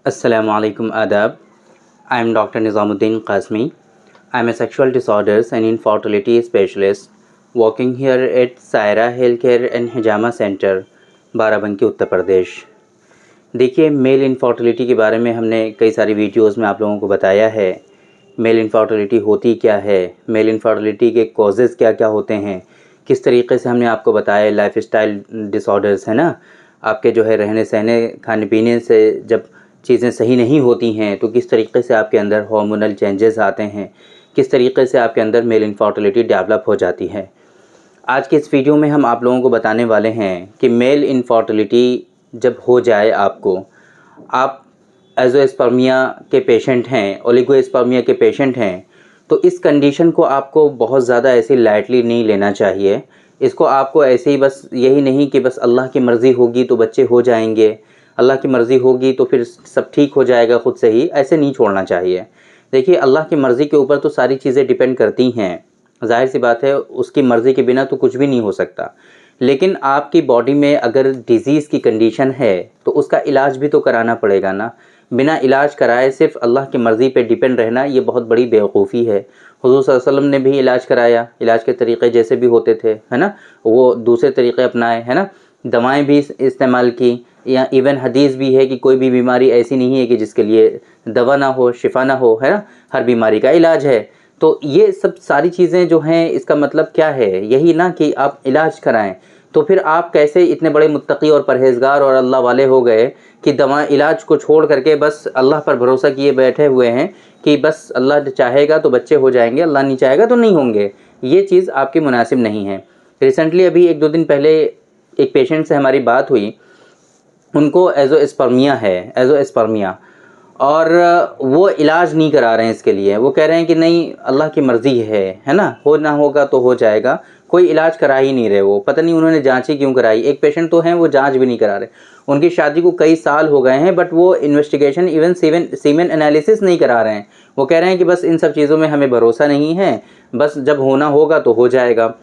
Assalamualaikum adab. I am Dr. Nizamuddin Qasmi. I am a sexual disorders and infertility specialist working here at Saira Healthcare and Hijama Center, Barabanki Uttar Pradesh. देखिए, male infertility के बारे में हमने कई सारी videos में आप लोगों को बताया है। मेल इनफर्टिलिटी होती क्या है, मेल इनफर्टिलिटी के कॉजेज़ क्या क्या होते हैं, किस तरीके से हमने आपको बताया। लाइफस्टाइल डिसऑर्डर्स है ना, आपके जो है रहने सहने खाने पीने से जब चीज़ें सही नहीं होती हैं तो किस तरीके से आपके अंदर हार्मोनल चेंजेस आते हैं, किस तरीके से आपके अंदर मेल इनफर्टिलिटी डेवलप हो जाती है। आज के इस वीडियो में हम आप लोगों को बताने वाले हैं कि मेल इनफर्टिलिटी जब हो जाए आपको, आप एज़ोस्पर्मिया के पेशेंट हैं, ओलिगोस्पर्मिया के पेशेंट हैं, तो इस कंडीशन को आपको बहुत ज़्यादा ऐसे लाइटली नहीं लेना चाहिए। इसको आपको ऐसे ही बस यही नहीं कि बस अल्लाह की मर्ज़ी होगी तो बच्चे हो जाएंगे, अल्लाह की मर्ज़ी होगी तो फिर सब ठीक हो जाएगा खुद से ही, ऐसे नहीं छोड़ना चाहिए। देखिए, अल्लाह की मर्ज़ी के ऊपर तो सारी चीज़ें डिपेंड करती हैं, ज़ाहिर सी बात है, उसकी मर्ज़ी के बिना तो कुछ भी नहीं हो सकता। लेकिन आपकी बॉडी में अगर डिज़ीज़ की कंडीशन है तो उसका इलाज भी तो कराना पड़ेगा ना। बिना इलाज कराए सिर्फ अल्लाह की मर्ज़ी पे डिपेंड रहना, ये बहुत बड़ी बेवकूफ़ी है। हुज़ूर सल्लल्लाहु अलैहि वसल्लम ने भी इलाज कराया, इलाज के तरीक़े जैसे भी होते थे, है ना, वो दूसरे तरीक़े अपनाए, है ना, दवाएं भी इस्तेमाल की। या इवन हदीस भी है कि कोई भी बीमारी ऐसी नहीं है कि जिसके लिए दवा ना हो, शिफा ना हो, है ना, हर बीमारी का इलाज है। तो ये सब सारी चीज़ें जो हैं, इसका मतलब क्या है, यही ना कि आप इलाज कराएं। तो फिर आप कैसे इतने बड़े मुत्तकी और परहेज़गार और अल्लाह वाले हो गए कि दवा इलाज को छोड़ करके बस अल्लाह पर भरोसा किए बैठे हुए हैं कि बस अल्लाह चाहेगा तो बच्चे हो जाएंगे, अल्लाह नहीं चाहेगा तो नहीं होंगे। ये चीज़ आपकी मुनासिब नहीं है। रिसेंटली अभी 1-2 दिन पहले एक पेशेंट से हमारी बात हुई, उनको एज़ोस्पर्मिया है, एज़ोस्पर्मिया, और वो इलाज नहीं करा रहे हैं इसके लिए। वो कह रहे हैं कि नहीं, अल्लाह की मर्ज़ी है ना, हो ना होगा तो हो जाएगा, कोई इलाज करा ही नहीं रहे। वो पता नहीं उन्होंने जाँच ही क्यों कराई। एक पेशेंट तो हैं वो जाँच भी नहीं करा रहे, उनकी शादी को कई साल हो गए हैं, बट वो इन्वेस्टिगेशन इवन सीमेन एनालिसिस नहीं करा रहे हैं। वो कह रहे हैं कि बस इन सब चीज़ों में हमें भरोसा नहीं है, बस जब होना होगा तो हो जाएगा।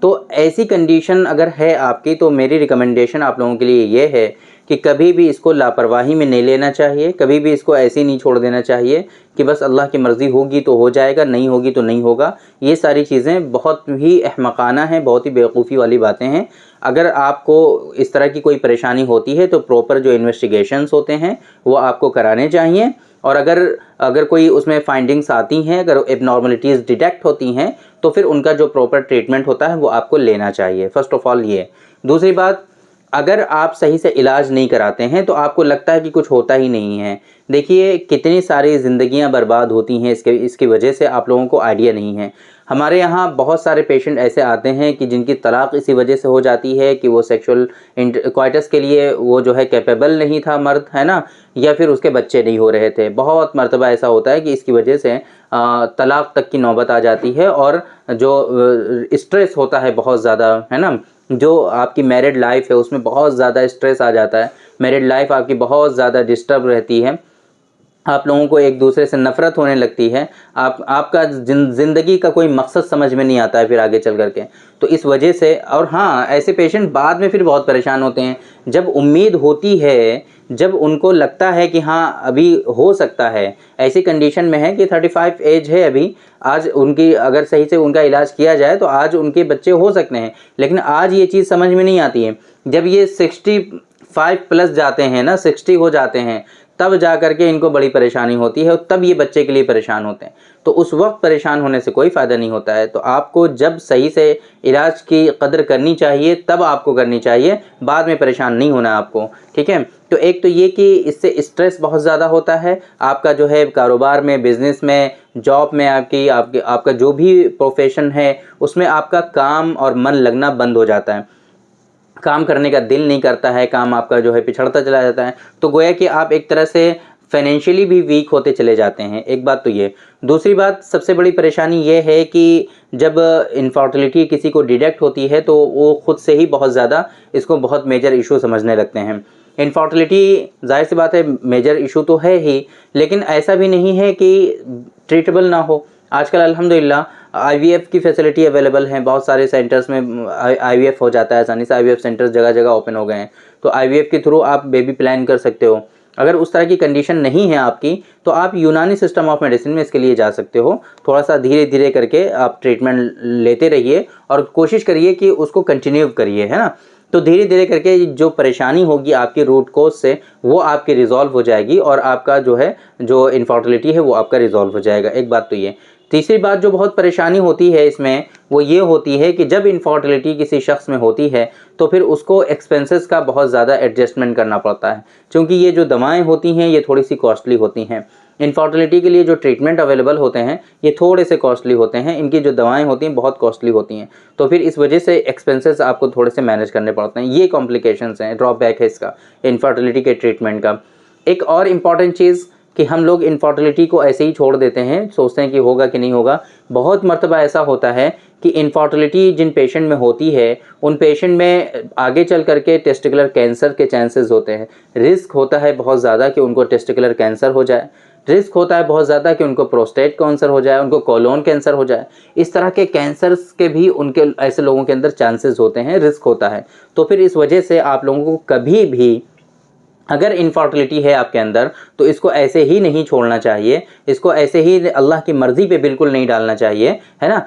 तो ऐसी कंडीशन अगर है आपकी, तो मेरी रिकमेंडेशन आप लोगों के लिए ये है कि कभी भी इसको लापरवाही में नहीं लेना चाहिए, कभी भी इसको ऐसे ही नहीं छोड़ देना चाहिए कि बस अल्लाह की मर्ज़ी होगी तो हो जाएगा, नहीं होगी तो नहीं होगा। ये सारी चीज़ें बहुत ही अहमकाना हैं, बहुत ही बेवकूफ़ी वाली बातें हैं। अगर आपको इस तरह की कोई परेशानी होती है तो प्रॉपर जो इन्वेस्टिगेशंस होते हैं वो आपको कराने चाहिए। और अगर कोई उसमें फाइंडिंग्स आती हैं, अगर एबनॉर्मलिटीज़ डिटेक्ट होती हैं, तो फिर उनका जो प्रॉपर ट्रीटमेंट होता है वो आपको लेना चाहिए। फ़र्स्ट ऑफ़ ऑल ये। दूसरी बात, अगर आप सही से इलाज नहीं कराते हैं तो आपको लगता है कि कुछ होता ही नहीं है। देखिए, कितनी सारी ज़िंदगियां बर्बाद होती हैं इसकी वजह से, आप लोगों को आइडिया नहीं है। हमारे यहाँ बहुत सारे पेशेंट ऐसे आते हैं कि जिनकी तलाक़ इसी वजह से हो जाती है कि वो सेक्सुअल क्वाइटस के लिए वो जो है कैपेबल नहीं था मर्द, है ना, या फिर उसके बच्चे नहीं हो रहे थे। बहुत मर्तबा ऐसा होता है कि इसकी वजह से तलाक़ तक की नौबत आ जाती है। और जो स्ट्रेस होता है बहुत ज़्यादा, है ना, जो आपकी मैरिड लाइफ है उसमें बहुत ज़्यादा स्ट्रेस आ जाता है, मैरिड लाइफ आपकी बहुत ज़्यादा डिस्टर्ब रहती है, आप लोगों को एक दूसरे से नफ़रत होने लगती है, आपका ज़िंदगी का कोई मकसद समझ में नहीं आता है फिर आगे चल कर के। तो इस वजह से, और हाँ, ऐसे पेशेंट बाद में फिर बहुत परेशान होते हैं। जब उम्मीद होती है, जब उनको लगता है कि हाँ अभी हो सकता है, ऐसी कंडीशन में है कि 35 एज है अभी, आज उनकी अगर सही से उनका इलाज किया जाए तो आज उनके बच्चे हो सकते हैं। लेकिन आज ये चीज़ समझ में नहीं आती है। जब ये 65 प्लस जाते हैं ना, 60 हो जाते हैं, तब जा कर के इनको बड़ी परेशानी होती है और तब ये बच्चे के लिए परेशान होते हैं। तो उस वक्त परेशान होने से कोई फ़ायदा नहीं होता है। तो आपको जब सही से इलाज की कदर करनी चाहिए तब आपको करनी चाहिए, बाद में परेशान नहीं होना आपको, ठीक है। तो एक तो ये कि इससे स्ट्रेस बहुत ज़्यादा होता है, आपका जो है कारोबार में, बिज़नेस में, जॉब में, आपका जो भी प्रोफेशन है उसमें आपका काम और मन लगना बंद हो जाता है, काम करने का दिल नहीं करता है, काम आपका जो है पिछड़ता चला जाता है। तो गोया कि आप एक तरह से फाइनेंशियली भी वीक होते चले जाते हैं। एक बात तो ये। दूसरी बात, सबसे बड़ी परेशानी ये है कि जब इनफर्टिलिटी किसी को डिटेक्ट होती है तो वो खुद से ही बहुत ज़्यादा इसको बहुत मेजर इशू समझने लगते हैं। इनफर्टिलिटी ज़ाहिर सी बात है मेजर इशू तो है ही, लेकिन ऐसा भी नहीं है कि ट्रीटेबल ना हो। आजकल अल्हम्दुलिल्लाह आईवीएफ की फैसिलिटी अवेलेबल है, बहुत सारे सेंटर्स में आईवीएफ हो जाता है आसानी से। आईवीएफ सेंटर्स जगह जगह ओपन हो गए हैं, तो आईवीएफ के थ्रू आप बेबी प्लान कर सकते हो। अगर उस तरह की कंडीशन नहीं है आपकी तो आप यूनानी सिस्टम ऑफ मेडिसिन में इसके लिए जा सकते हो। थोड़ा सा धीरे धीरे करके आप ट्रीटमेंट लेते रहिए और कोशिश करिए कि उसको कंटिन्यू करिए, है ना। तो धीरे धीरे करके जो परेशानी होगी आपकी रूट कोज से वो आपकी रिजॉल्व हो जाएगी और आपका जो है जो इनफर्टिलिटी है वो आपका रिजॉल्व हो जाएगा। एक बात तो ये। तीसरी बात जो बहुत परेशानी होती है इसमें वो ये होती है कि जब इनफर्टिलिटी किसी शख्स में होती है तो फिर उसको एक्सपेंसेस का बहुत ज़्यादा एडजस्टमेंट करना पड़ता है, क्योंकि ये जो दवाएं होती हैं ये थोड़ी सी कॉस्टली होती हैं। इनफर्टिलिटी के लिए जो ट्रीटमेंट अवेलेबल होते हैं ये थोड़े से कॉस्टली होते हैं, इनकी जो दवाएं होती हैं बहुत कॉस्टली होती हैं, तो फिर इस वजह से एक्सपेंसेस आपको थोड़े से मैनेज करने पड़ते हैं। ये कॉम्प्लिकेशंस हैं, ड्रॉबैक है इसका इनफर्टिलिटी के ट्रीटमेंट का। एक और इम्पॉर्टेंट चीज़ कि हम लोग इनफर्टिलिटी को ऐसे ही छोड़ देते हैं, सोचते हैं कि होगा कि नहीं होगा। बहुत मर्तबा ऐसा होता है कि इनफर्टिलिटी जिन पेशेंट में होती है उन पेशेंट में आगे चल करके टेस्टिकुलर कैंसर के चांसेस होते हैं। रिस्क होता है बहुत ज़्यादा कि उनको टेस्टिकुलर कैंसर हो जाए, रिस्क होता है बहुत ज़्यादा कि उनको प्रोस्टेट कैंसर हो जाए, उनको कोलोन कैंसर हो जाए। इस तरह के कैंसर्स के भी उनके ऐसे लोगों के अंदर चांसेस होते हैं, रिस्क होता है। तो फिर इस वजह से आप लोगों को कभी भी अगर इनफर्टिलिटी है आपके अंदर तो इसको ऐसे ही नहीं छोड़ना चाहिए, इसको ऐसे ही अल्लाह की मर्ज़ी पे बिल्कुल नहीं डालना चाहिए, है ना।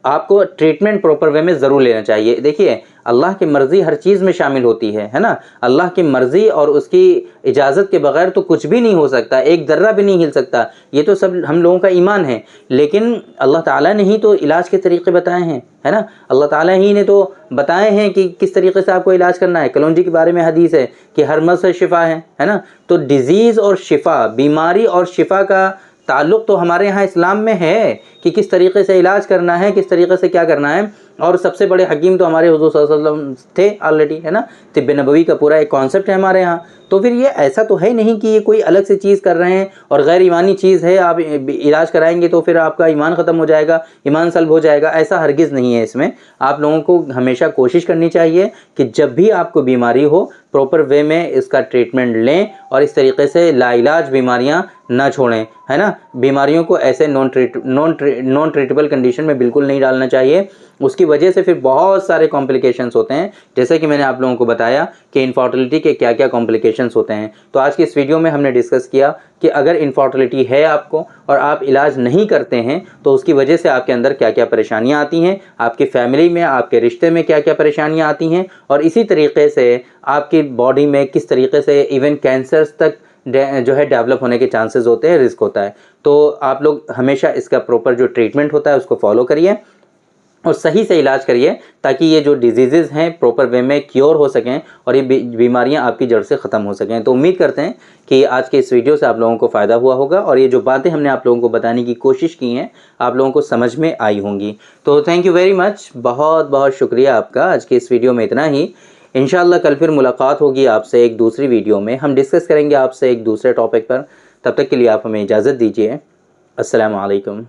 आपको ट्रीटमेंट प्रॉपर वे में ज़रूर लेना चाहिए। देखिए अल्लाह की मर्ज़ी हर चीज़ में शामिल होती है ना। अल्लाह की मर्ज़ी और उसकी इजाज़त के बगैर तो कुछ भी नहीं हो सकता, एक दर्रा भी नहीं हिल सकता। ये तो सब हम लोगों का ईमान है, लेकिन अल्लाह ताला ने ही तो इलाज के तरीक़े बताए हैं, है ना। अल्लाह ताला ही ने तो बताए हैं कि किस तरीके से आपको इलाज करना है। कलौंजी के बारे में हदीस है कि हर मर्ज़ से शिफा है ना। तो डिज़ीज़ और शिफा, बीमारी और शिफा का ताल्लुक़ तो हमारे यहाँ इस्लाम में है कि किस तरीके से इलाज करना है, किस तरीके से क्या करना है। और सबसे बड़े हकीम तो हमारे हुज़ूर सल्लल्लाहु अलैहि वसल्लम थे ऑलरेडी, है ना। तिब्ब नबवी का पूरा एक कॉन्सेप्ट है हमारे यहाँ। तो फिर ये ऐसा तो है नहीं कि ये कोई अलग से चीज़ कर रहे हैं और गैर ईमानी चीज़ है, आप इलाज कराएंगे तो फिर आपका ईमान ख़त्म हो जाएगा, ईमान सल्ब हो जाएगा, ऐसा हरगिज़ नहीं है इसमें। आप लोगों को हमेशा कोशिश करनी चाहिए कि जब भी आपको बीमारी हो प्रॉपर वे में इसका ट्रीटमेंट लें और इस तरीके से लाइलाज बीमारियां ना छोड़ें, है ना। बीमारियों को ऐसे नॉन ट्रीटेबल कंडीशन में बिल्कुल नहीं डालना चाहिए। उसकी वजह से फिर बहुत सारे कॉम्प्लिकेशंस होते हैं, जैसे कि मैंने आप लोगों को बताया कि इनफर्टिलिटी के क्या क्या कॉम्प्लिकेशंस होते हैं। तो आज की इस वीडियो में हमने डिस्कस किया कि अगर इनफर्टिलिटी है आपको और आप इलाज नहीं करते हैं तो उसकी वजह से आपके अंदर क्या क्या परेशानियां आती हैं, आपकी फैमिली में, आपके रिश्ते में क्या क्या परेशानियां आती हैं, और इसी तरीके से आपकी बॉडी में किस तरीके से इवन कैंसर्स तक जो है डेवलप होने के चांसेस होते हैं, रिस्क होता है। तो आप लोग हमेशा इसका प्रॉपर जो ट्रीटमेंट होता है उसको फॉलो करिए और सही से इलाज करिए ताकि ये जो डिजीज़ हैं प्रॉपर वे में क्योर हो सकें और ये बीमारियां आपकी जड़ से ख़त्म हो सकें। तो उम्मीद करते हैं कि आज के इस वीडियो से आप लोगों को फ़ायदा हुआ होगा और ये जो बातें हमने आप लोगों को बताने की कोशिश की हैं आप लोगों को समझ में आई होंगी। तो थैंक यू वेरी मच, बहुत बहुत शुक्रिया आपका। आज के इस वीडियो में इतना ही। इंशाअल्लाह कल फिर मुलाकात होगी आपसे एक दूसरी वीडियो में, हम डिस्कस करेंगे आपसे एक दूसरे टॉपिक पर। तब तक के लिए आप हमें इजाज़त दीजिए। अस्सलामु अलैकुम।